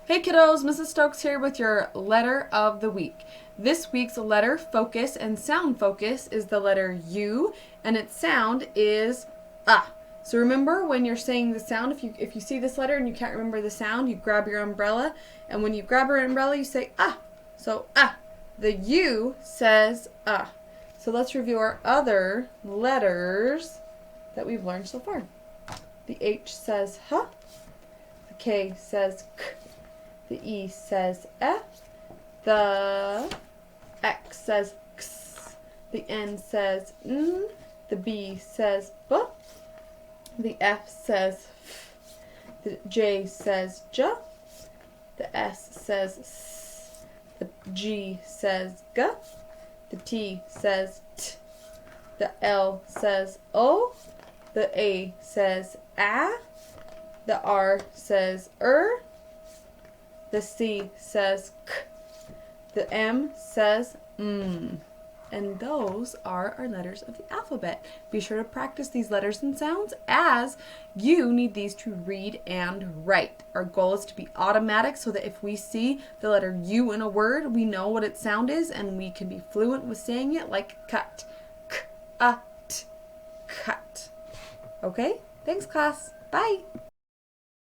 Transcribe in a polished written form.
Hey kiddos, Mrs. Stokes here with your letter of the week. This week's letter focus and sound focus is the letter U, and its sound is ah. So remember when you're saying the sound, if you see this letter and you can't remember the sound, you grab your umbrella, and when you grab your umbrella, you say ah. So ah. The U says ah. So let's review our other letters that we've learned so far. The H says huh. The K says k. The E says F. The X says X. The N says N. The B says B. The F says F. The J says J. The S says S. The G says G. The T says T. The L says O. The A says A. The R says The C says K. The M says M. And those are our letters of the alphabet. Be sure to practice these letters and sounds as you need these to read and write. Our goal is to be automatic so that if we see the letter U in a word, we know what its sound is and we can be fluent with saying it like cut. K-a-t. Cut. Okay? Thanks, class. Bye.